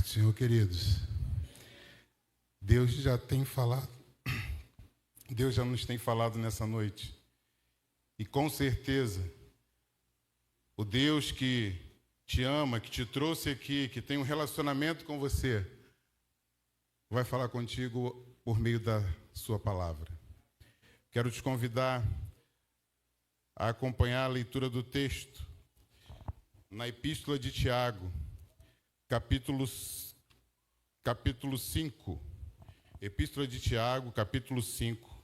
tarde, Senhor, queridos. Deus já nos tem falado nessa noite. E com certeza, o Deus que te ama, que te trouxe aqui, que tem um relacionamento com você, vai falar contigo por meio da sua palavra. Quero te convidar a acompanhar a leitura do texto na Epístola de Tiago, capítulo 5. Epístola de Tiago, capítulo 5,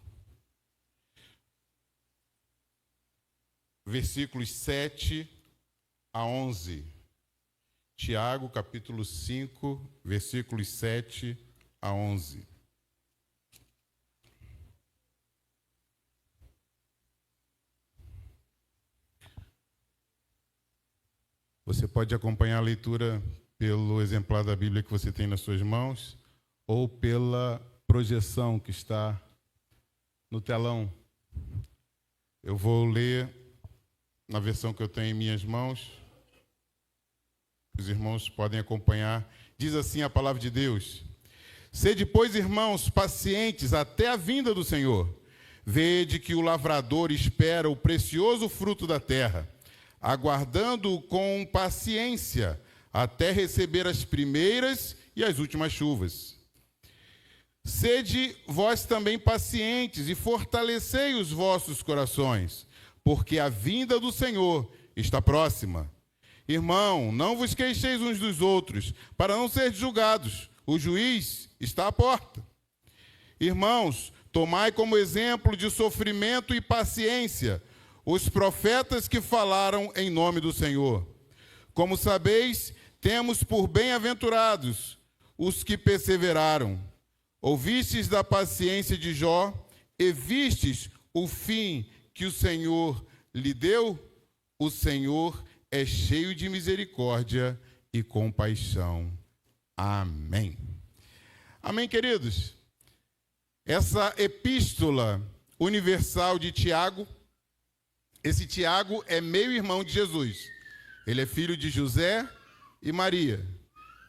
versículos 7 a 11. Tiago, capítulo 5, versículos 7 a 11. Você pode acompanhar a leitura pelo exemplar da Bíblia que você tem nas suas mãos ou pela projeção que está no telão. Eu vou ler na versão que eu tenho em minhas mãos. Os irmãos podem acompanhar. Diz assim a palavra de Deus: Sede, pois, irmãos, pacientes até a vinda do Senhor. Vede que o lavrador espera o precioso fruto da terra, aguardando-o com paciência, até receber as primeiras e as últimas chuvas. Sede vós também pacientes e fortalecei os vossos corações, porque a vinda do Senhor está próxima. Irmão, não vos queixeis uns dos outros, para não seres julgados. O juiz está à porta. Irmãos, tomai como exemplo de sofrimento e paciência os profetas que falaram em nome do Senhor. Como sabeis, temos por bem-aventurados os que perseveraram. Ouvistes da paciência de Jó e vistes o fim que o Senhor lhe deu? O Senhor é cheio de misericórdia e compaixão. Amém. Amém, queridos? Essa epístola universal de Tiago, esse Tiago é meio-irmão de Jesus. Ele é filho de José e Maria,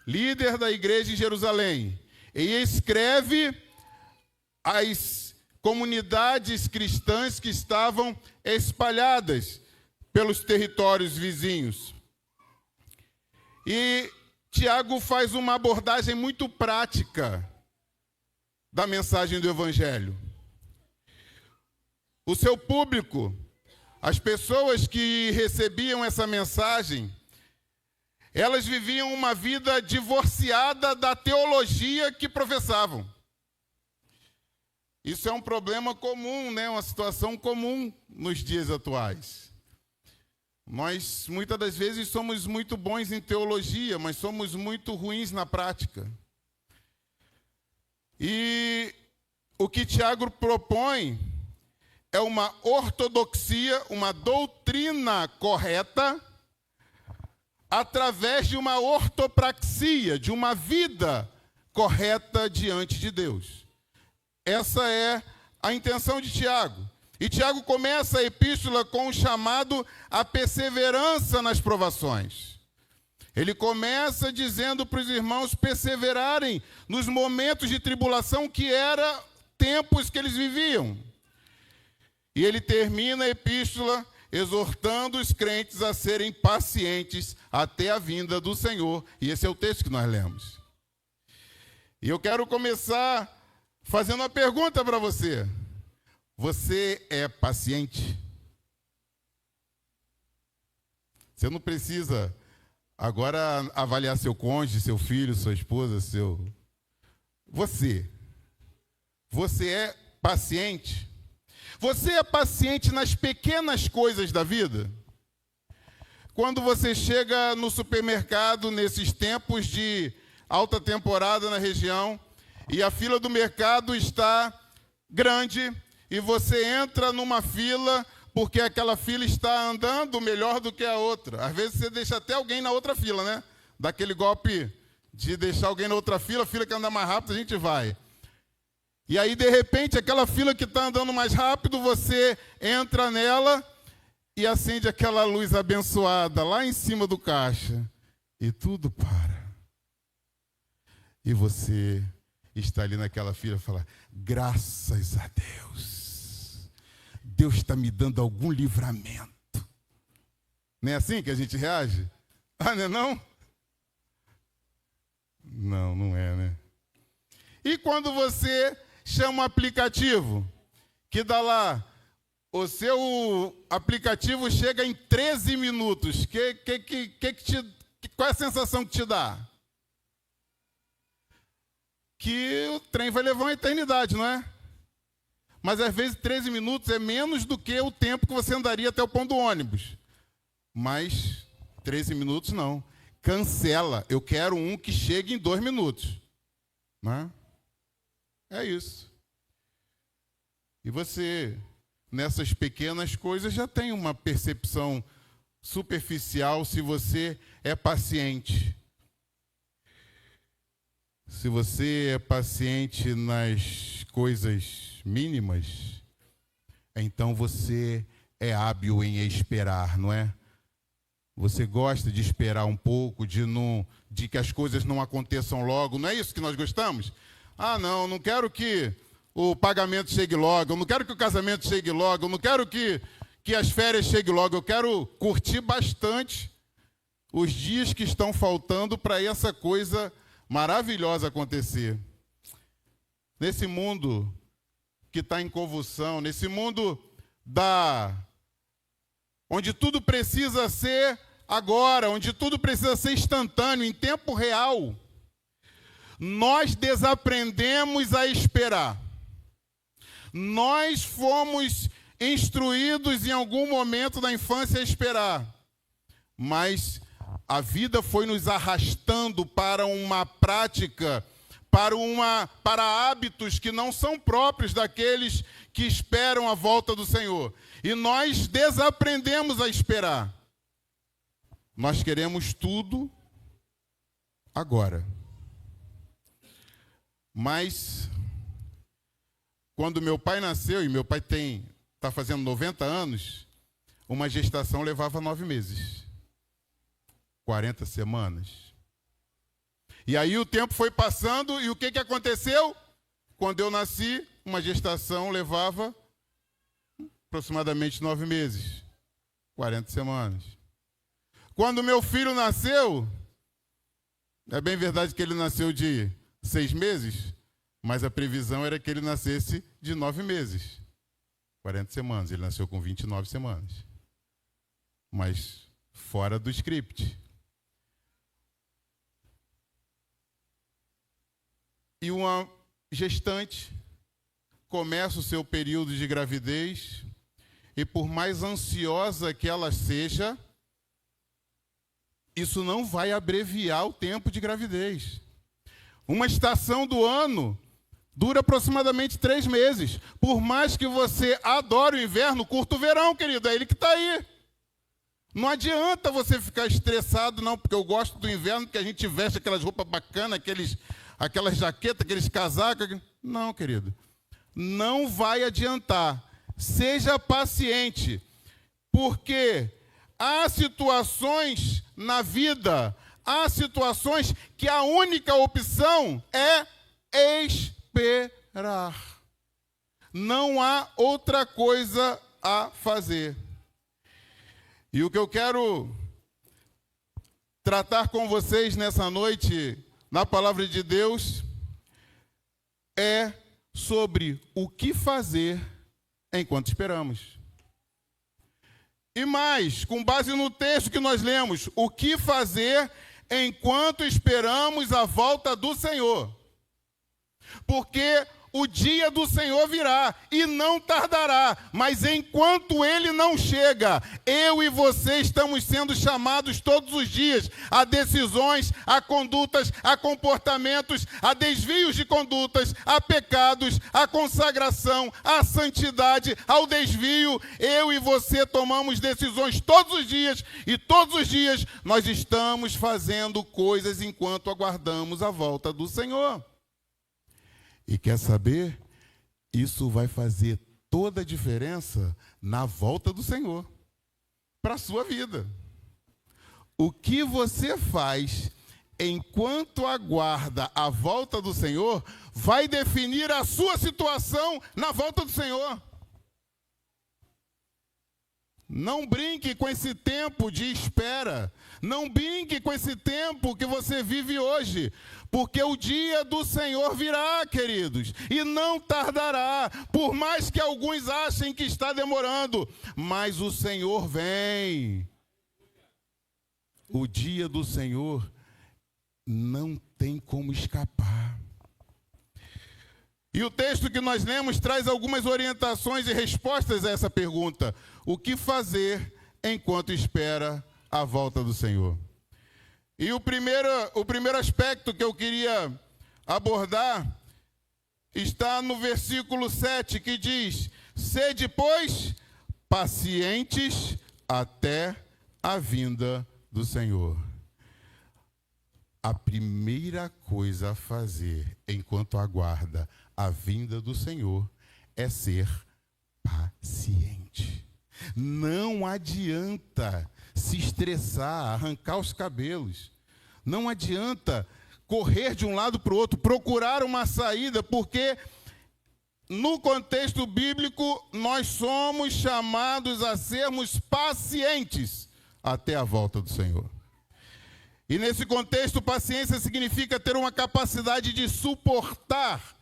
líder da igreja em Jerusalém, e escreve às comunidades cristãs que estavam espalhadas pelos territórios vizinhos. E Tiago faz uma abordagem muito prática da mensagem do Evangelho. O seu público, as pessoas que recebiam essa mensagem, elas viviam uma vida divorciada da teologia que professavam. Isso é um problema comum, né? Uma situação comum nos dias atuais. Nós, muitas das vezes, somos muito bons em teologia, mas somos muito ruins na prática. E o que Tiago propõe é uma ortodoxia, uma doutrina correta, através de uma ortopraxia, de uma vida correta diante de Deus. Essa é a intenção de Tiago. E Tiago começa a epístola com um chamado à perseverança nas provações. Ele começa dizendo para os irmãos perseverarem nos momentos de tribulação que eram tempos que eles viviam. E ele termina a epístola exortando os crentes a serem pacientes até a vinda do Senhor. E esse é o texto que nós lemos. E eu quero começar fazendo uma pergunta para você. Você é paciente? Você não precisa agora avaliar seu cônjuge, seu filho, sua esposa, Você é paciente? Você é paciente nas pequenas coisas da vida? Quando você chega no supermercado, nesses tempos de alta temporada na região, e a fila do mercado está grande, e você entra numa fila porque aquela fila está andando melhor do que a outra. Às vezes você deixa até alguém na outra fila, né? Daquele golpe de deixar alguém na outra fila, a fila que anda mais rápido, a gente vai. E aí, de repente, aquela fila que está andando mais rápido, você entra nela e acende aquela luz abençoada lá em cima do caixa. E tudo para. E você está ali naquela fila e fala, graças a Deus, Deus está me dando algum livramento. Não é assim que a gente reage? Ah, não é não? Não, não é, né? E quando você chama um aplicativo, que dá lá, o seu aplicativo chega em 13 minutos, qual é a sensação que te dá? Que o trem vai levar uma eternidade, não é? Mas às vezes 13 minutos é menos do que o tempo que você andaria até o ponto do ônibus. Mas 13 minutos não. Cancela. Eu quero um que chegue em 2 minutos. Não é? É isso. E você, nessas pequenas coisas, já tem uma percepção superficial se você é paciente. Se você é paciente nas coisas mínimas, então você é hábil em esperar, não é? Você gosta de esperar um pouco, de que as coisas não aconteçam logo, não é isso que nós gostamos? Ah, não quero que o pagamento chegue logo, eu não quero que o casamento chegue logo, eu não quero que as férias cheguem logo, eu quero curtir bastante os dias que estão faltando para essa coisa maravilhosa acontecer. Nesse mundo que está em convulsão, nesse mundo onde tudo precisa ser agora, onde tudo precisa ser instantâneo, em tempo real, nós desaprendemos a esperar. Nós fomos instruídos em algum momento da infância a esperar, mas a vida foi nos arrastando para uma prática, para hábitos que não são próprios daqueles que esperam a volta do Senhor. E nós desaprendemos a esperar. Nós queremos tudo agora. Mas, quando meu pai nasceu, e meu pai está fazendo 90 anos, uma gestação levava 9 meses. 40 semanas. E aí o tempo foi passando e o que aconteceu? Quando eu nasci, uma gestação levava aproximadamente 9 meses. 40 semanas. Quando meu filho nasceu, é bem verdade que ele nasceu de 6 meses, mas a previsão era que ele nascesse de 9 meses. 40 semanas. Ele nasceu com 29 semanas. Mas fora do script. E uma gestante começa o seu período de gravidez e, por mais ansiosa que ela seja, isso não vai abreviar o tempo de gravidez. Uma estação do ano dura aproximadamente 3 meses. Por mais que você adore o inverno, curta o verão, querido, é ele que está aí. Não adianta você ficar estressado, não, porque eu gosto do inverno, porque a gente veste aquelas roupas bacanas, aquelas jaquetas, aqueles casacos. Não, querido. Não vai adiantar. Seja paciente. Porque há situações na vida, há situações que a única opção é esperar. Não há outra coisa a fazer. E o que eu quero tratar com vocês nessa noite, na palavra de Deus, é sobre o que fazer enquanto esperamos. E mais, com base no texto que nós lemos, o que fazer enquanto esperamos a volta do Senhor. Porque o dia do Senhor virá e não tardará, mas enquanto ele não chega, eu e você estamos sendo chamados todos os dias a decisões, a condutas, a comportamentos, a desvios de condutas, a pecados, a consagração, a santidade, ao desvio. Eu e você tomamos decisões todos os dias e todos os dias nós estamos fazendo coisas enquanto aguardamos a volta do Senhor. E quer saber? Isso vai fazer toda a diferença na volta do Senhor para a sua vida. O que você faz enquanto aguarda a volta do Senhor, vai definir a sua situação na volta do Senhor. Não brinque com esse tempo de espera. Não brinque com esse tempo que você vive hoje. Porque o dia do Senhor virá, queridos, e não tardará. Por mais que alguns achem que está demorando, mas o Senhor vem. O dia do Senhor não tem como escapar. E o texto que nós lemos traz algumas orientações e respostas a essa pergunta. O que fazer enquanto espera a volta do Senhor? E o primeiro aspecto que eu queria abordar está no versículo 7, que diz: sede, pois, pacientes até a vinda do Senhor. A primeira coisa a fazer enquanto aguarda a vinda do Senhor é ser paciente. Não adianta se estressar, arrancar os cabelos. Não adianta correr de um lado para o outro, procurar uma saída, porque no contexto bíblico nós somos chamados a sermos pacientes até a volta do Senhor. E nesse contexto, paciência significa ter uma capacidade de suportar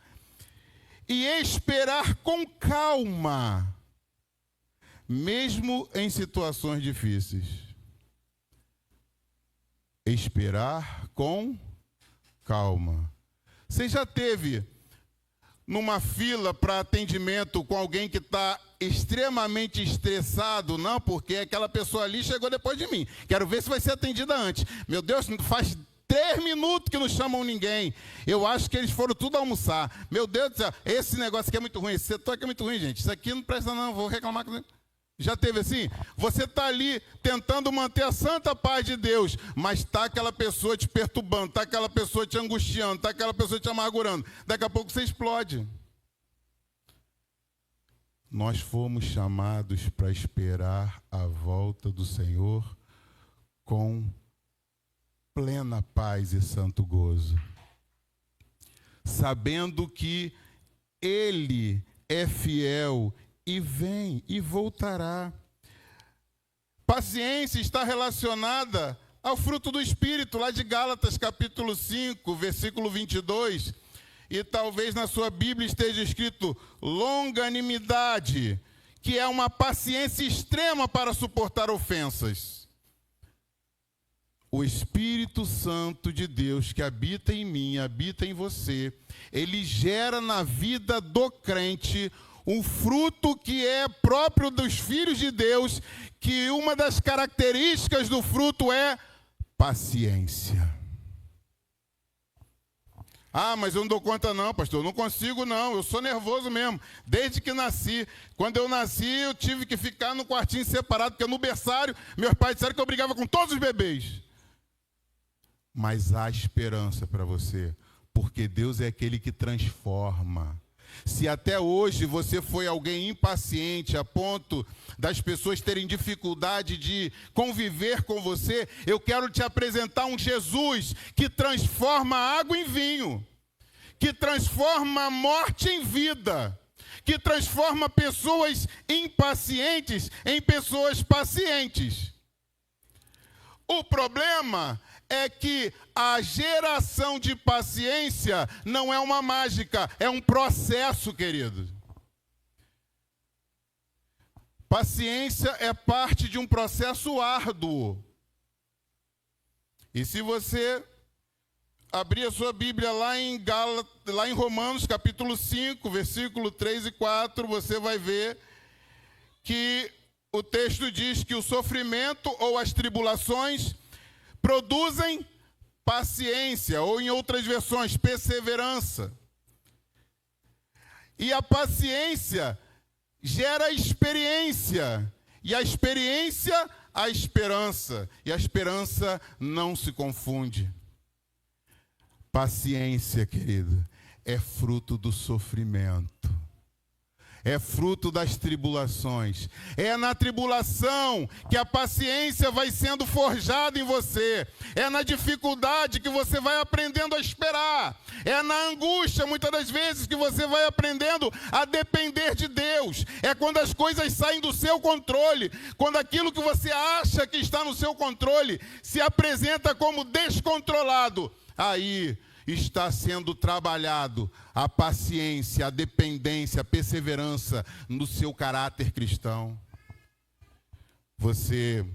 e esperar com calma, mesmo em situações difíceis. Esperar com calma. Você já teve numa fila para atendimento com alguém que está extremamente estressado? Não, porque aquela pessoa ali chegou depois de mim. Quero ver se vai ser atendida antes. Meu Deus, faz 3 minutos que não chamam ninguém. Eu acho que eles foram tudo almoçar. Meu Deus do céu, esse negócio aqui é muito ruim. Esse setor aqui é muito ruim, gente. Isso aqui não presta não, vou reclamar com... Já teve assim? Você está ali tentando manter a santa paz de Deus, mas está aquela pessoa te perturbando, está aquela pessoa te angustiando, está aquela pessoa te amargurando. Daqui a pouco você explode. Nós fomos chamados para esperar a volta do Senhor com plena paz e santo gozo, sabendo que Ele é fiel e vem e voltará. Paciência está relacionada ao fruto do Espírito, lá de Gálatas capítulo 5, versículo 22. E talvez na sua Bíblia esteja escrito longanimidade, que é uma paciência extrema para suportar ofensas. O Espírito Santo de Deus que habita em mim, habita em você, ele gera na vida do crente um fruto que é próprio dos filhos de Deus, que uma das características do fruto é paciência. Ah, mas eu não dou conta não, pastor, eu não consigo não, eu sou nervoso mesmo, desde que nasci. Quando eu nasci, eu tive que ficar no quartinho separado, porque no berçário, meus pais disseram que eu brigava com todos os bebês. Mas há esperança para você, porque Deus é aquele que transforma. Se até hoje você foi alguém impaciente a ponto das pessoas terem dificuldade de conviver com você, eu quero te apresentar um Jesus que transforma água em vinho, que transforma a morte em vida, que transforma pessoas impacientes em pessoas pacientes. O problema é que a geração de paciência não é uma mágica, é um processo, querido. Paciência é parte de um processo árduo. E se você abrir a sua Bíblia lá em Romanos, capítulo 5, versículo 3 e 4, você vai ver que o texto diz que o sofrimento ou as tribulações produzem paciência, ou em outras versões, perseverança. E a paciência gera experiência, e a experiência, a esperança. E a esperança não se confunde. Paciência, querido, é fruto do sofrimento. é fruto das tribulações. É na tribulação que a paciência vai sendo forjada em você. É na dificuldade que você vai aprendendo a esperar. É na angústia, muitas das vezes, que você vai aprendendo a depender de Deus. É quando as coisas saem do seu controle, quando aquilo que você acha que está no seu controle se apresenta como descontrolado. Aí está sendo trabalhado a paciência, a dependência, a perseverança no seu caráter cristão. Você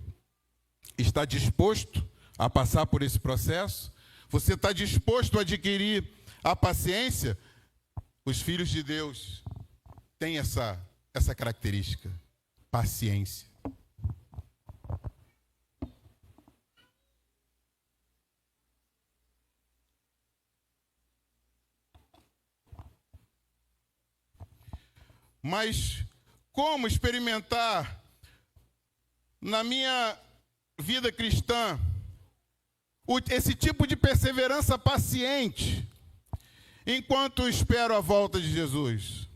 está disposto a passar por esse processo? Você está disposto a adquirir a paciência? Os filhos de Deus têm essa característica, paciência. Mas como experimentar na minha vida cristã esse tipo de perseverança paciente enquanto espero a volta de Jesus?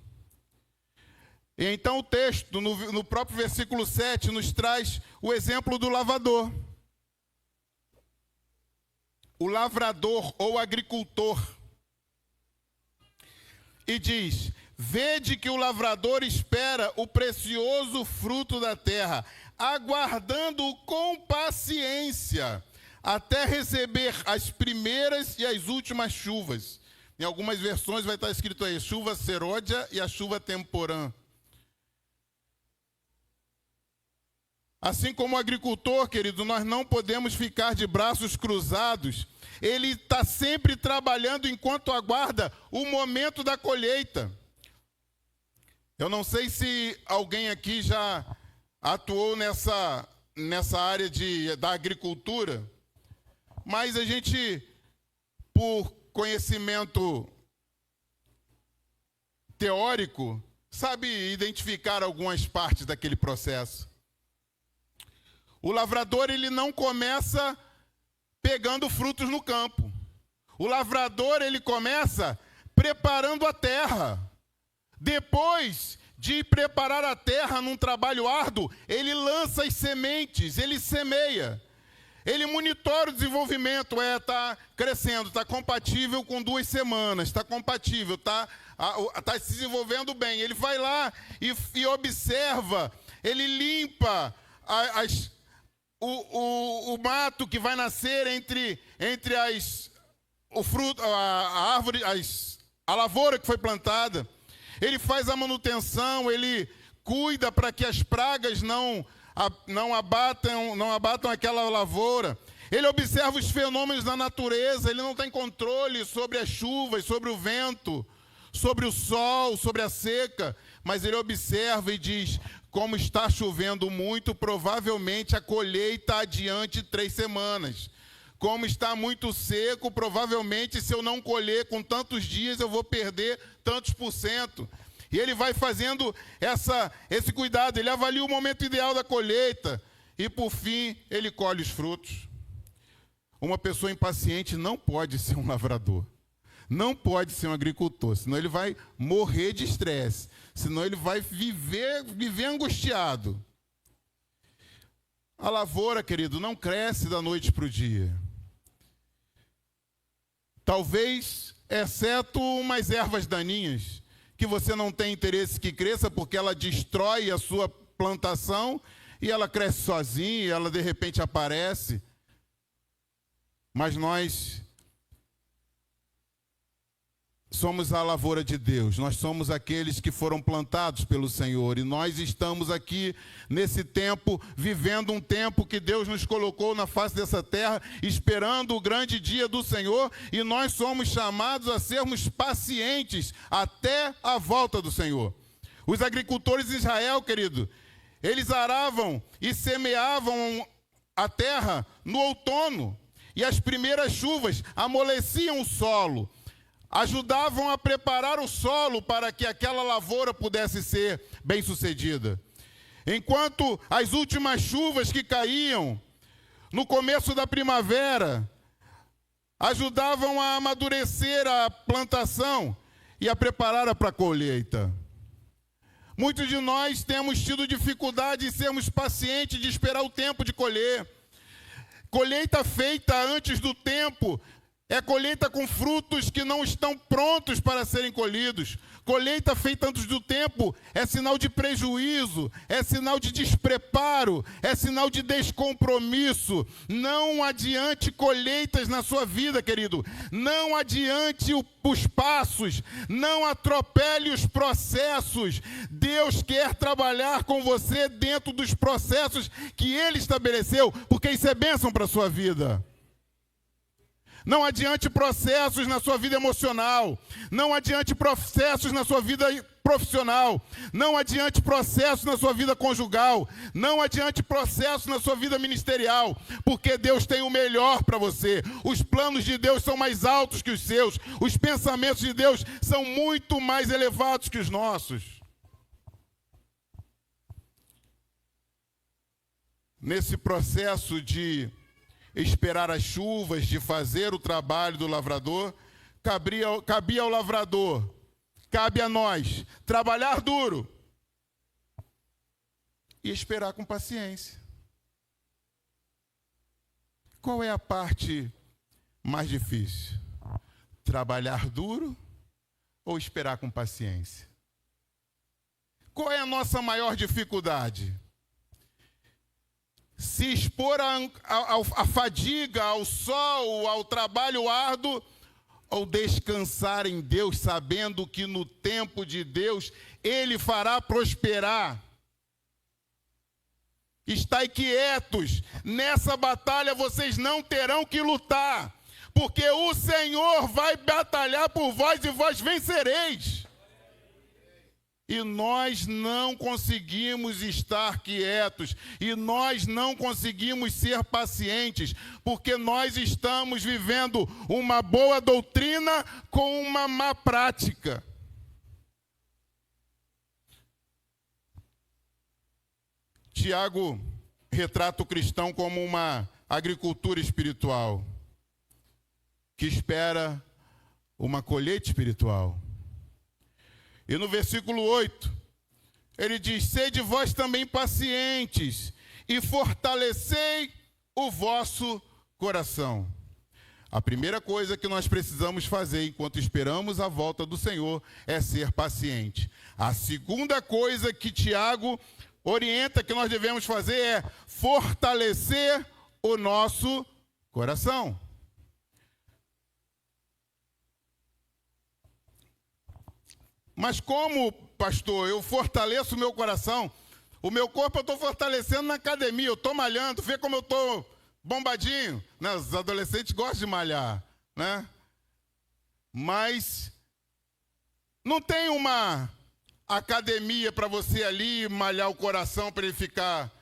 E então o texto, no próprio versículo 7, nos traz o exemplo do lavador. O lavrador ou agricultor. E diz: vede que o lavrador espera o precioso fruto da terra, aguardando-o com paciência, até receber as primeiras e as últimas chuvas. Em algumas versões vai estar escrito aí, chuva seródia e a chuva temporã. Assim como o agricultor, querido, nós não podemos ficar de braços cruzados. Ele está sempre trabalhando enquanto aguarda o momento da colheita. Eu não sei se alguém aqui já atuou nessa área da agricultura, mas a gente, por conhecimento teórico, sabe identificar algumas partes daquele processo. O lavrador, ele não começa pegando frutos no campo. O lavrador, ele começa preparando a terra. Depois de preparar a terra num trabalho árduo, ele lança as sementes, ele semeia. Ele monitora o desenvolvimento, está crescendo, está compatível com 2 semanas, está compatível, está se desenvolvendo bem. Ele vai lá e observa, ele limpa o mato que vai nascer entre o fruto, a árvore, a lavoura que foi plantada. Ele faz a manutenção, ele cuida para que as pragas não abatam aquela lavoura. Ele observa os fenômenos da natureza, ele não tem controle sobre as chuvas, sobre o vento, sobre o sol, sobre a seca, mas ele observa e diz: como está chovendo muito, provavelmente a colheita adiante 3 semanas. Como está muito seco, provavelmente se eu não colher com tantos dias, eu vou perder tantos %. E ele vai fazendo esse cuidado, ele avalia o momento ideal da colheita e, por fim, ele colhe os frutos. Uma pessoa impaciente não pode ser um lavrador, não pode ser um agricultor, senão ele vai morrer de estresse, senão ele vai viver angustiado. A lavoura, querido, não cresce da noite para o dia. Talvez, exceto umas ervas daninhas, que você não tem interesse que cresça, porque ela destrói a sua plantação e ela cresce sozinha, ela de repente aparece. Mas nós somos a lavoura de Deus, nós somos aqueles que foram plantados pelo Senhor, e nós estamos aqui nesse tempo, vivendo um tempo que Deus nos colocou na face dessa terra, esperando o grande dia do Senhor, e nós somos chamados a sermos pacientes até a volta do Senhor. Os agricultores de Israel, querido, eles aravam e semeavam a terra no outono, e as primeiras chuvas amoleciam o solo, ajudavam a preparar o solo para que aquela lavoura pudesse ser bem-sucedida. Enquanto as últimas chuvas que caíam no começo da primavera ajudavam a amadurecer a plantação e a preparar para a colheita. Muitos de nós temos tido dificuldade em sermos pacientes de esperar o tempo de colher. Colheita feita antes do tempo é colheita com frutos que não estão prontos para serem colhidos. Colheita feita antes do tempo é sinal de prejuízo, é sinal de despreparo, é sinal de descompromisso. Não adiante colheitas na sua vida, querido. Não adiante os passos, não atropele os processos. Deus quer trabalhar com você dentro dos processos que Ele estabeleceu, porque isso é bênção para a sua vida. Não adiante processos na sua vida emocional. Não adiante processos na sua vida profissional. Não adiante processos na sua vida conjugal. Não adiante processos na sua vida ministerial. Porque Deus tem o melhor para você. Os planos de Deus são mais altos que os seus. Os pensamentos de Deus são muito mais elevados que os nossos. Nesse processo de esperar as chuvas, de fazer o trabalho do lavrador, cabia ao lavrador, cabe a nós, trabalhar duro e esperar com paciência. Qual é a parte mais difícil? Trabalhar duro ou esperar com paciência? Qual é a nossa maior dificuldade? Se expor à fadiga, ao sol, ao trabalho árduo, ou descansar em Deus, sabendo que no tempo de Deus Ele fará prosperar. Estai quietos, nessa batalha vocês não terão que lutar, porque o Senhor vai batalhar por vós e vós vencereis. E nós não conseguimos estar quietos, e nós não conseguimos ser pacientes, porque nós estamos vivendo uma boa doutrina com uma má prática. Tiago retrata o cristão como uma agricultura espiritual, que espera uma colheita espiritual. E no versículo 8, ele diz: sede vós também pacientes e fortalecei o vosso coração. A primeira coisa que nós precisamos fazer enquanto esperamos a volta do Senhor é ser paciente. A segunda coisa que Tiago orienta que nós devemos fazer é fortalecer o nosso coração. Mas como, pastor, eu fortaleço o meu coração? O meu corpo eu estou fortalecendo na academia, eu estou malhando, vê como eu estou bombadinho. Né? Os adolescentes gostam de malhar, né? Mas não tem uma academia para você ali malhar o coração para ele ficar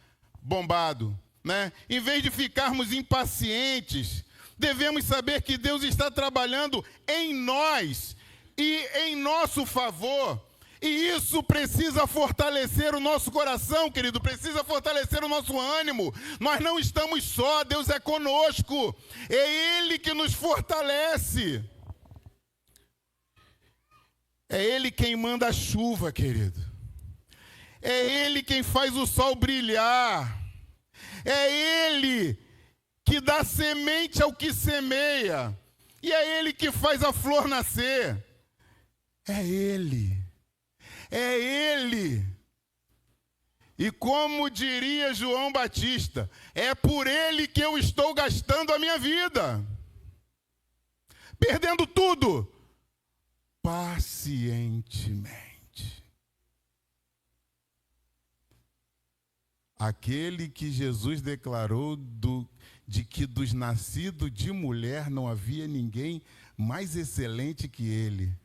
bombado, né? Em vez de ficarmos impacientes, devemos saber que Deus está trabalhando em nós e em nosso favor, e isso precisa fortalecer o nosso coração, querido, precisa fortalecer o nosso ânimo. Nós não estamos só, Deus é conosco, é Ele que nos fortalece. É Ele quem manda a chuva, querido. É Ele quem faz o sol brilhar. É Ele que dá semente ao que semeia. E é Ele que faz a flor nascer. É Ele. É Ele. E como diria João Batista, é por Ele que eu estou gastando a minha vida. Perdendo tudo. Pacientemente. Aquele que Jesus declarou de que dos nascidos de mulher não havia ninguém mais excelente que ele.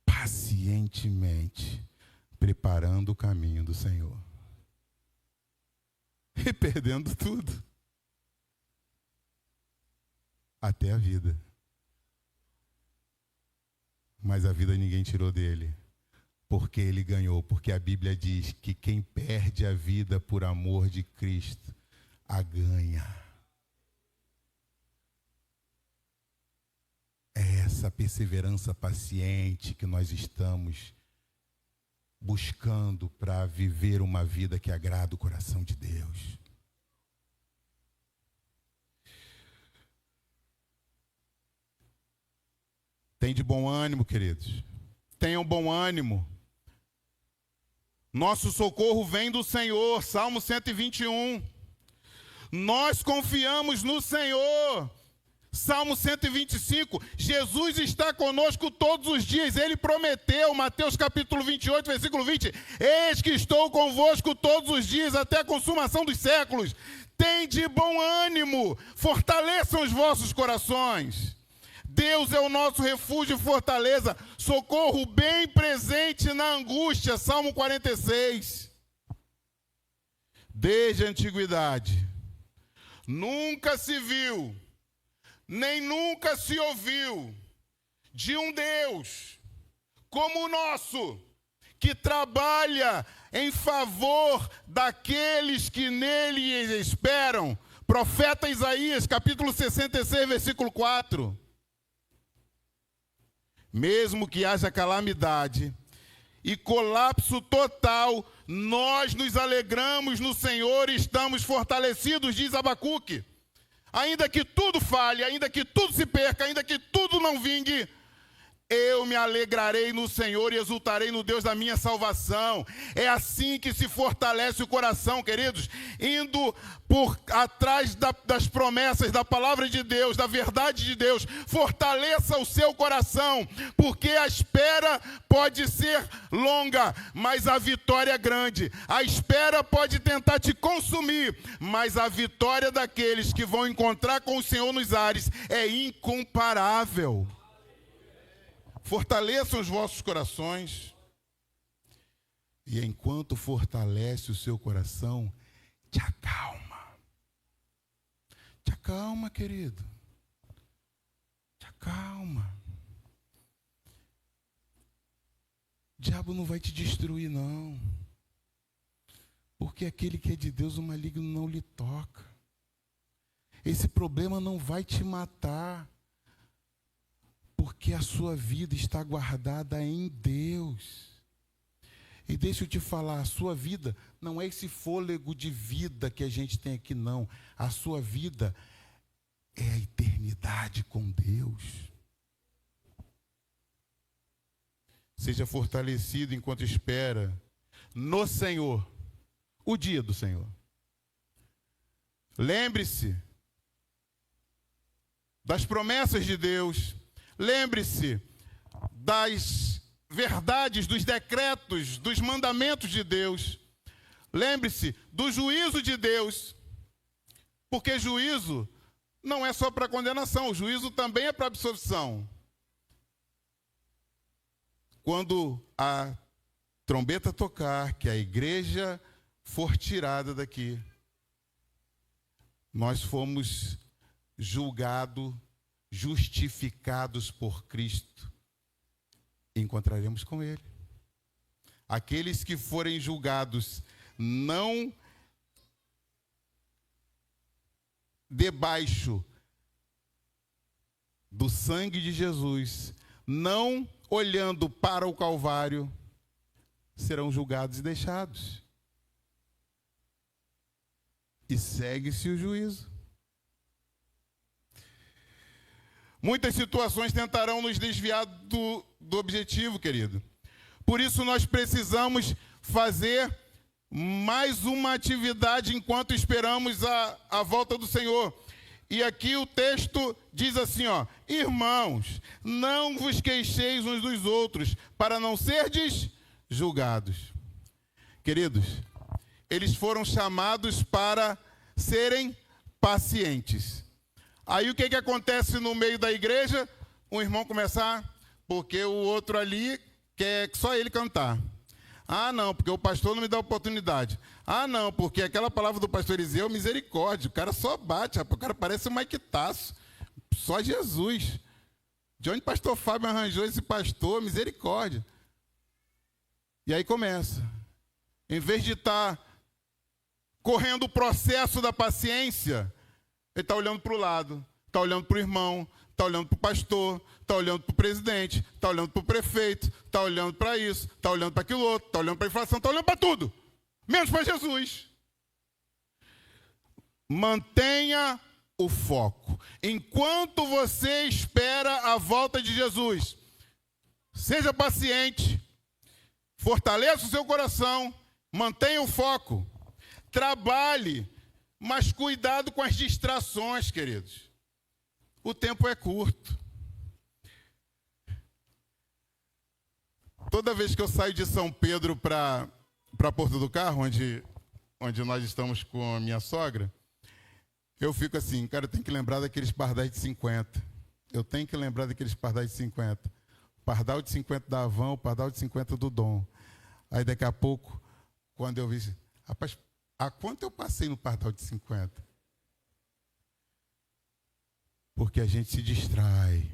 Pacientemente preparando o caminho do Senhor. E perdendo tudo. Até a vida. Mas a vida ninguém tirou dele. Porque ele ganhou. Porque a Bíblia diz que quem perde a vida por amor de Cristo, a ganha. É essa essa perseverança paciente que nós estamos buscando para viver uma vida que agrada o coração de Deus. Tem de bom ânimo, queridos. Tenham bom ânimo. Nosso socorro vem do Senhor, Salmo 121. Nós confiamos no Senhor. Salmo 125, Jesus está conosco todos os dias, ele prometeu, Mateus capítulo 28, versículo 20, eis que estou convosco todos os dias, até a consumação dos séculos. Tende bom ânimo, fortaleçam os vossos corações. Deus é o nosso refúgio e fortaleza, socorro bem presente na angústia, Salmo 46. Desde a antiguidade, nunca se viu, nem nunca se ouviu de um Deus como o nosso, que trabalha em favor daqueles que nele esperam. Profeta Isaías, capítulo 66, versículo 4. Mesmo que haja calamidade e colapso total, nós nos alegramos no Senhor e estamos fortalecidos, diz Abacuque. Ainda que tudo falhe, ainda que tudo se perca, ainda que tudo não vingue, eu me alegrarei no Senhor e exultarei no Deus da minha salvação. É assim que se fortalece o coração, queridos, indo por atrás das promessas, da palavra de Deus, da verdade de Deus. Fortaleça o seu coração, porque a espera pode ser longa, mas a vitória é grande. A espera pode tentar te consumir, mas a vitória daqueles que vão encontrar com o Senhor nos ares é incomparável. Fortaleçam os vossos corações. E enquanto fortalece o seu coração, te acalma. Te acalma, querido. Te acalma. O diabo não vai te destruir, não. Porque aquele que é de Deus, o maligno não lhe toca. Esse problema não vai te matar. Porque a sua vida está guardada em Deus. E deixa eu te falar, a sua vida não é esse fôlego de vida que a gente tem aqui, não. A sua vida é a eternidade com Deus. Seja fortalecido enquanto espera no Senhor, o dia do Senhor. Lembre-se das promessas de Deus. Lembre-se das verdades, dos decretos, dos mandamentos de Deus. Lembre-se do juízo de Deus. Porque juízo não é só para condenação, o juízo também é para absolvição. Quando a trombeta tocar, que a igreja for tirada daqui, nós fomos justificados por Cristo, encontraremos com Ele. Aqueles que forem julgados não debaixo do sangue de Jesus, não olhando para o Calvário, serão julgados e deixados. E segue-se o juízo. Muitas situações tentarão nos desviar do objetivo, querido. Por isso nós precisamos fazer mais uma atividade enquanto esperamos a volta do Senhor. E aqui o texto diz assim, ó: irmãos, não vos queixeis uns dos outros, para não serdes julgados. Queridos, eles foram chamados para serem pacientes. Aí o que acontece no meio da igreja? Um irmão começar, porque o outro ali quer só ele cantar. Ah, não, porque o pastor não me dá oportunidade. Ah, não, porque aquela palavra do pastor Eliseu, misericórdia, o cara só bate, rapaz, o cara parece um Maiquitaço, só Jesus. De onde o pastor Fábio arranjou esse pastor? Misericórdia. E aí começa. Em vez de estar correndo o processo da paciência, ele está olhando para o lado. está olhando para o irmão, está olhando para o pastor, está olhando para o presidente, está olhando para o prefeito, está olhando para isso, está olhando para aquilo outro, está olhando para a inflação, está olhando para tudo, menos para Jesus. Mantenha o foco. Enquanto você espera a volta de Jesus, seja paciente, fortaleça o seu coração, mantenha o foco, trabalhe, mas cuidado com as distrações, queridos. O tempo é curto. Toda vez que eu saio de São Pedro para Porto do Carro, onde nós estamos com a minha sogra, eu fico assim, cara, eu tenho que lembrar daqueles pardais de 50. Eu tenho que lembrar daqueles pardais de 50. O pardal de 50 da Havan, o pardal de 50 do Dom. Aí daqui a pouco, quando eu vi, rapaz, a quanto eu passei no pardal de 50? Porque a gente se distrai.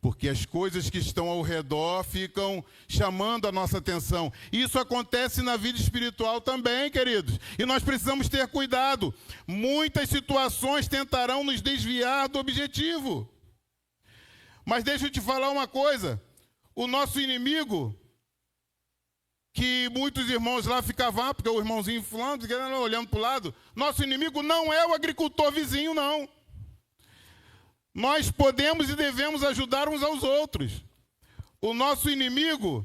Porque as coisas que estão ao redor ficam chamando a nossa atenção. Isso acontece na vida espiritual também, queridos. E nós precisamos ter cuidado. Muitas situações tentarão nos desviar do objetivo. Mas deixa eu te falar uma coisa. O nosso inimigo, que muitos irmãos lá ficavam, porque o irmãozinho fulano, olhando para o lado, nosso inimigo não é o agricultor vizinho, não. Nós podemos e devemos ajudar uns aos outros. O nosso inimigo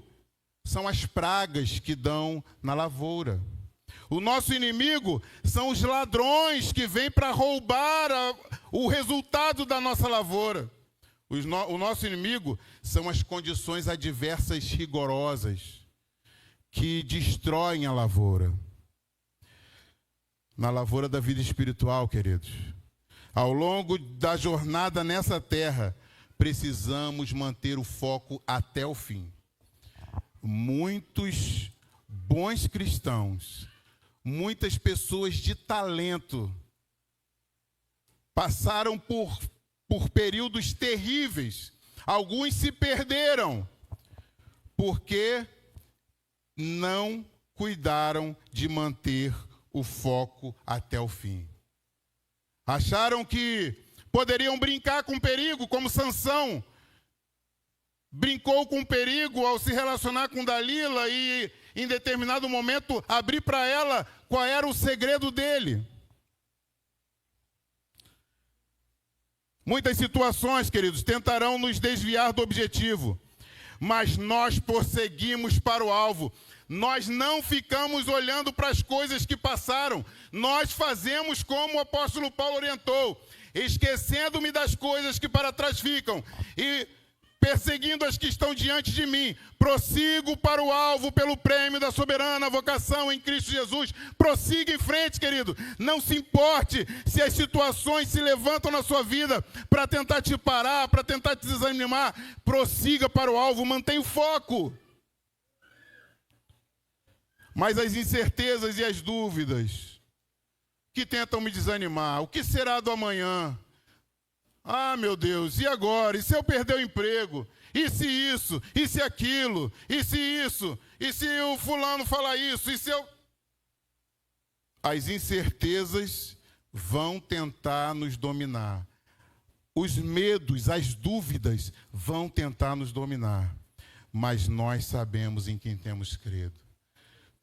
são as pragas que dão na lavoura. O nosso inimigo são os ladrões que vêm para roubar o resultado da nossa lavoura. O nosso inimigo são as condições adversas rigorosas que destroem a lavoura. Na lavoura da vida espiritual, queridos, ao longo da jornada nessa terra, precisamos manter o foco até o fim. Muitos bons cristãos, muitas pessoas de talento, passaram por períodos terríveis. Alguns se perderam, porque não cuidaram de manter o foco até o fim. Acharam que poderiam brincar com perigo, como Sansão brincou com perigo ao se relacionar com Dalila e, em determinado momento, abrir para ela qual era o segredo dele. Muitas situações, queridos, tentarão nos desviar do objetivo, mas nós prosseguimos para o alvo. Nós não ficamos olhando para as coisas que passaram. Nós fazemos como o apóstolo Paulo orientou, esquecendo-me das coisas que para trás ficam e perseguindo as que estão diante de mim. Prossigo para o alvo pelo prêmio da soberana vocação em Cristo Jesus. Prossiga em frente, querido. Não se importe se as situações se levantam na sua vida para tentar te parar, para tentar te desanimar. Prossiga para o alvo, mantenha o foco. Mas as incertezas e as dúvidas que tentam me desanimar. O que será do amanhã? Ah, meu Deus, e agora? E se eu perder o emprego? E se isso? E se aquilo? E se isso? E se o fulano falar isso? E se eu... As incertezas vão tentar nos dominar. Os medos, as dúvidas vão tentar nos dominar. Mas nós sabemos em quem temos crido.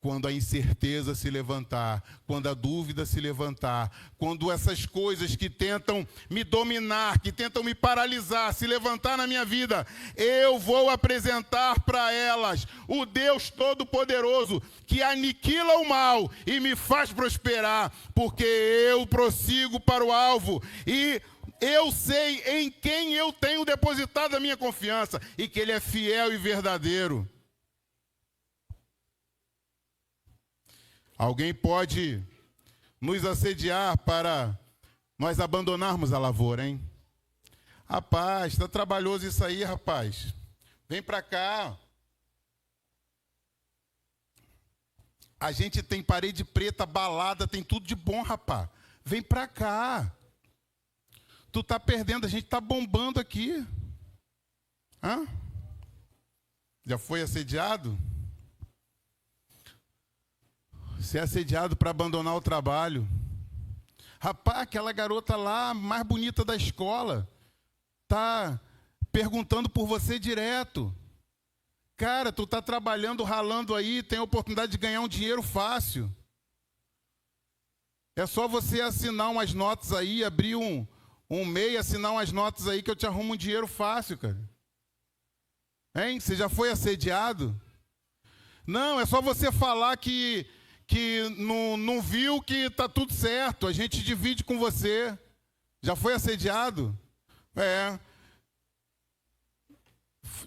Quando a incerteza se levantar, quando a dúvida se levantar, quando essas coisas que tentam me dominar, que tentam me paralisar, se levantar na minha vida, eu vou apresentar para elas o Deus Todo-Poderoso, que aniquila o mal e me faz prosperar, porque eu prossigo para o alvo e eu sei em quem eu tenho depositado a minha confiança e que Ele é fiel e verdadeiro. Alguém pode nos assediar para nós abandonarmos a lavoura, hein? Rapaz, está trabalhoso isso aí, rapaz. Vem para cá. A gente tem parede preta, balada, tem tudo de bom, rapaz. Vem para cá. Tu tá perdendo, a gente tá bombando aqui. Hã? Já foi assediado? Ser assediado para abandonar o trabalho. Rapaz, aquela garota lá, mais bonita da escola, tá perguntando por você direto. Cara, tu tá trabalhando, ralando aí, tem a oportunidade de ganhar um dinheiro fácil. É só você assinar umas notas aí, abrir um MEI, assinar umas notas aí que eu te arrumo um dinheiro fácil, cara. Hein? Você já foi assediado? Não, é só você falar que não viu que tá tudo certo, a gente divide com você. Já foi assediado? É.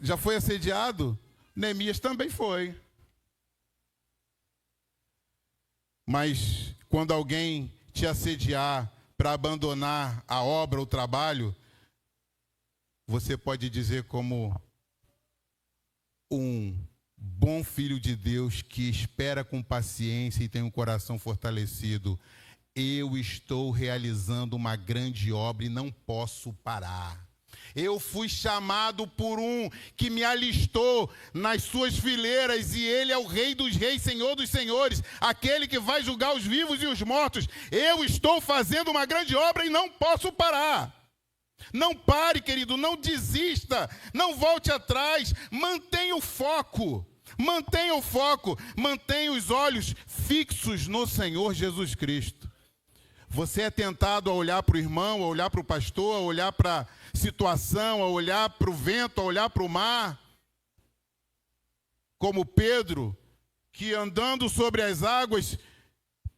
Já foi assediado? Neemias também foi. Mas quando alguém te assediar para abandonar a obra, o trabalho, você pode dizer como um bom filho de Deus que espera com paciência e tem um coração fortalecido: eu estou realizando uma grande obra e não posso parar. Eu fui chamado por um que me alistou nas suas fileiras, e ele é o Rei dos Reis, Senhor dos Senhores, aquele que vai julgar os vivos e os mortos. Eu estou fazendo uma grande obra e não posso parar. Não pare, querido, não desista, não volte atrás, mantenha o foco, mantenha os olhos fixos no Senhor Jesus Cristo. Você é tentado a olhar para o irmão, a olhar para o pastor, a olhar para a situação, a olhar para o vento, a olhar para o mar, como Pedro, que andando sobre as águas,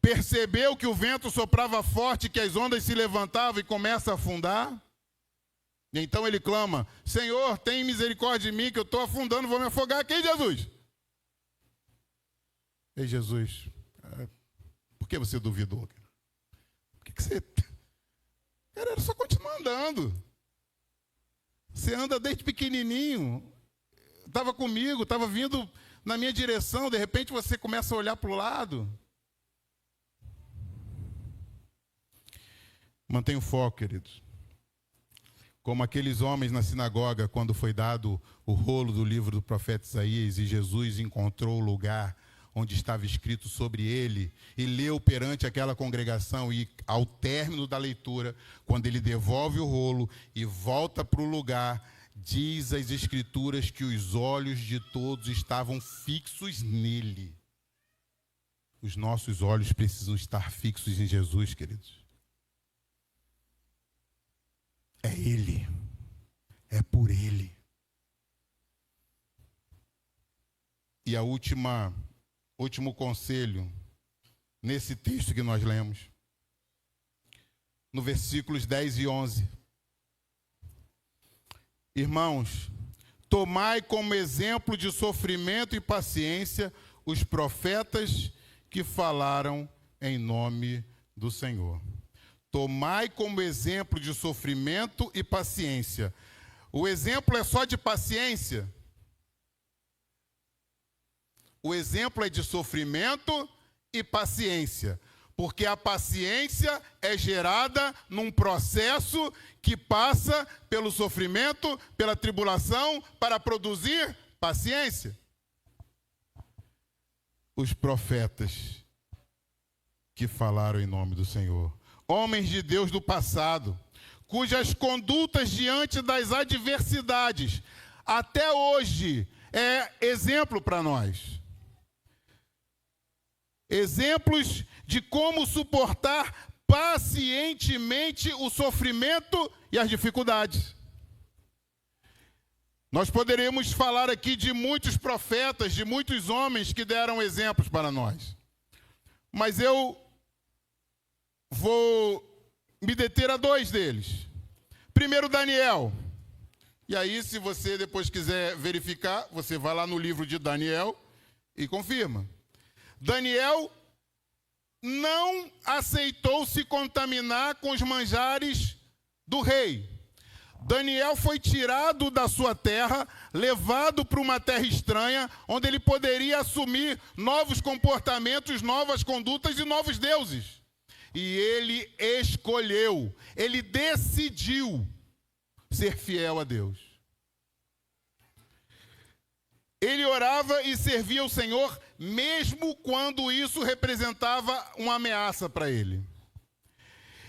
percebeu que o vento soprava forte, que as ondas se levantavam e começa a afundar. E então ele clama: Senhor, tem misericórdia de mim, que eu estou afundando, vou me afogar aqui, Jesus. Ei, Jesus, por que você duvidou? Por que você... Cara, era só continuar andando. Você anda desde pequenininho, estava comigo, estava vindo na minha direção, de repente você começa a olhar para o lado. Mantenha o foco, queridos. Como aqueles homens na sinagoga, quando foi dado o rolo do livro do profeta Isaías e Jesus encontrou o lugar onde estava escrito sobre ele e leu perante aquela congregação, e ao término da leitura, quando ele devolve o rolo e volta para o lugar, diz as Escrituras que os olhos de todos estavam fixos nele. Os nossos olhos precisam estar fixos em Jesus, queridos. É Ele, é por Ele. E a último conselho, nesse texto que nós lemos, no versículos 10 e 11. Irmãos, tomai como exemplo de sofrimento e paciência os profetas que falaram em nome do Senhor. Tomai como exemplo de sofrimento e paciência. O exemplo é só de paciência? O exemplo é de sofrimento e paciência, porque a paciência é gerada num processo que passa pelo sofrimento, pela tribulação, para produzir paciência. Os profetas que falaram em nome do Senhor, homens de Deus do passado, cujas condutas diante das adversidades até hoje é exemplo para nós. Exemplos de como suportar pacientemente o sofrimento e as dificuldades. Nós poderíamos falar aqui de muitos profetas, de muitos homens que deram exemplos para nós. Mas eu vou me deter a dois deles. Primeiro, Daniel. E aí, se você depois quiser verificar, você vai lá no livro de Daniel e confirma. Daniel não aceitou se contaminar com os manjares do rei. Daniel foi tirado da sua terra, levado para uma terra estranha, onde ele poderia assumir novos comportamentos, novas condutas e novos deuses. E ele escolheu, ele decidiu ser fiel a Deus. Ele orava e servia o Senhor, mesmo quando isso representava uma ameaça para ele.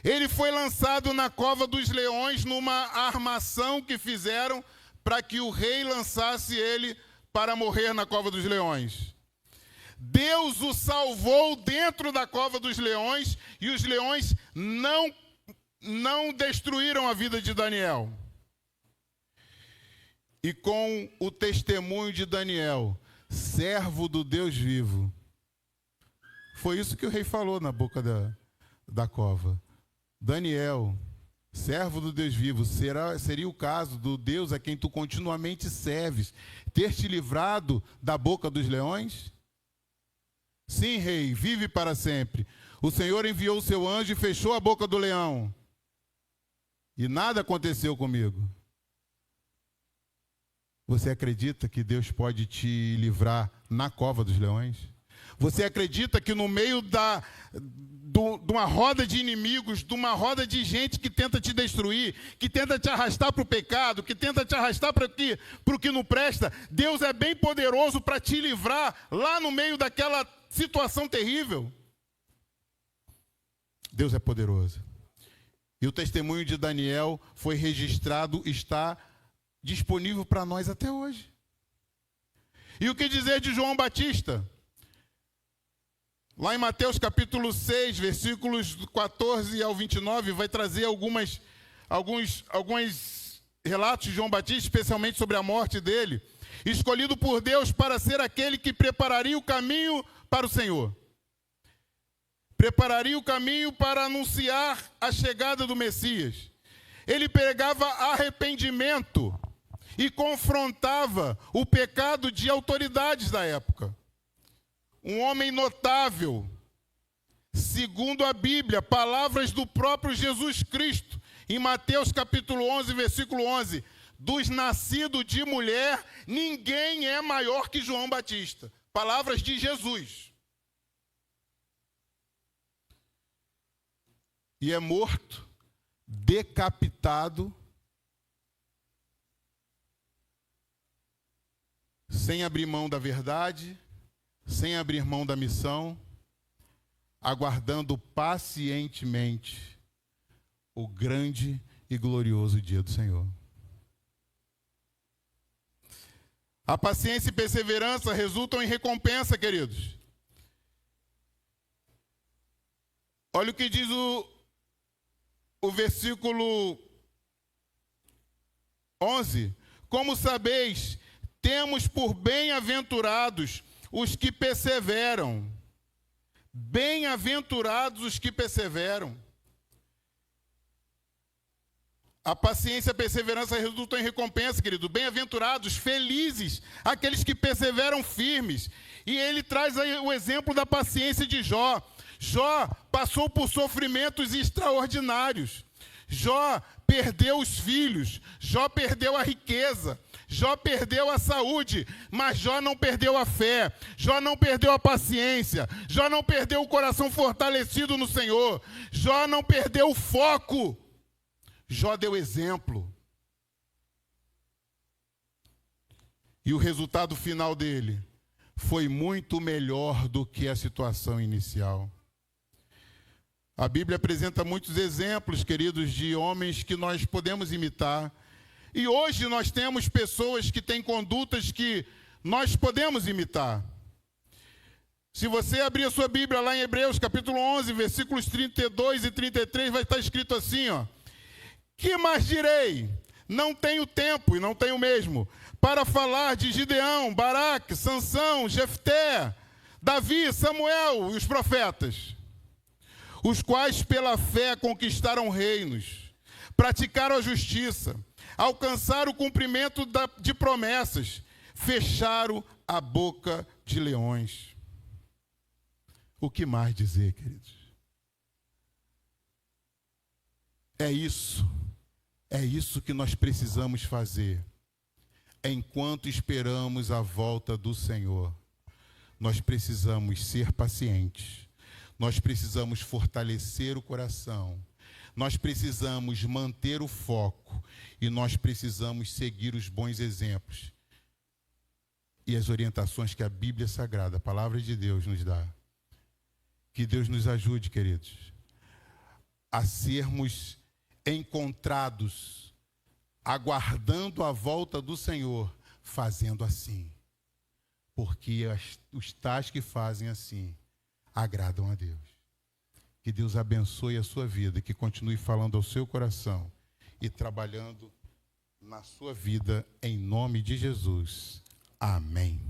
Ele foi lançado na cova dos leões numa armação que fizeram para que o rei lançasse ele para morrer na cova dos leões. Deus o salvou dentro da cova dos leões e os leões não destruíram a vida de Daniel. E com o testemunho de Daniel, servo do Deus vivo, foi isso que o rei falou na boca da cova. Daniel, servo do Deus vivo, seria o caso do Deus a quem tu continuamente serves, ter te livrado da boca dos leões? Sim, rei, vive para sempre. O Senhor enviou o seu anjo e fechou a boca do leão. E nada aconteceu comigo. Você acredita que Deus pode te livrar na cova dos leões? Você acredita que no meio de uma roda de inimigos, de uma roda de gente que tenta te destruir, que tenta te arrastar para o pecado, que tenta te arrastar para o que não presta, Deus é bem poderoso para te livrar lá no meio daquela situação terrível? Deus é poderoso. E o testemunho de Daniel foi registrado, está disponível para nós até hoje. E o que dizer de João Batista? Lá em Mateus capítulo 6, versículos 14 ao 29, vai trazer alguns relatos de João Batista, especialmente sobre a morte dele. Escolhido por Deus para ser aquele que prepararia o caminho para o Senhor. Prepararia o caminho para anunciar a chegada do Messias. Ele pregava arrependimento e confrontava o pecado de autoridades da época. Um homem notável, segundo a Bíblia, palavras do próprio Jesus Cristo, em Mateus capítulo 11, versículo 11, dos nascidos de mulher, ninguém é maior que João Batista. Palavras de Jesus. E é morto, decapitado, sem abrir mão da verdade, sem abrir mão da missão, aguardando pacientemente o grande e glorioso dia do Senhor. A paciência e perseverança resultam em recompensa, queridos. Olha o que diz o versículo 11. Como sabeis, temos por bem-aventurados os que perseveram. Bem-aventurados os que perseveram. A paciência e a perseverança resultam em recompensa, querido. Bem-aventurados, felizes, aqueles que perseveram firmes. E ele traz aí o exemplo da paciência de Jó. Jó passou por sofrimentos extraordinários. Jó perdeu os filhos. Jó perdeu a riqueza. Jó perdeu a saúde, mas Jó não perdeu a fé. Jó não perdeu a paciência. Jó não perdeu o coração fortalecido no Senhor. Jó não perdeu o foco. Jó deu exemplo. E o resultado final dele foi muito melhor do que a situação inicial. A Bíblia apresenta muitos exemplos, queridos, de homens que nós podemos imitar. E hoje nós temos pessoas que têm condutas que nós podemos imitar. Se você abrir a sua Bíblia lá em Hebreus capítulo 11, versículos 32 e 33, vai estar escrito assim, ó. Que mais direi? Não tenho tempo, e não tenho mesmo, para falar de Gideão, Baraque, Sansão, Jefté, Davi, Samuel e os profetas, os quais pela fé conquistaram reinos, praticaram a justiça, alcançaram o cumprimento de promessas, fecharam a boca de leões. O que mais dizer, queridos? É isso que nós precisamos fazer enquanto esperamos a volta do Senhor. Nós precisamos ser pacientes, nós precisamos fortalecer o coração, nós precisamos manter o foco e nós precisamos seguir os bons exemplos e as orientações que a Bíblia Sagrada, a Palavra de Deus, nos dá. Que Deus nos ajude, queridos, a sermos encontrados, aguardando a volta do Senhor, fazendo assim. Porque os tais que fazem assim agradam a Deus. Que Deus abençoe a sua vida, que continue falando ao seu coração e trabalhando na sua vida, em nome de Jesus. Amém.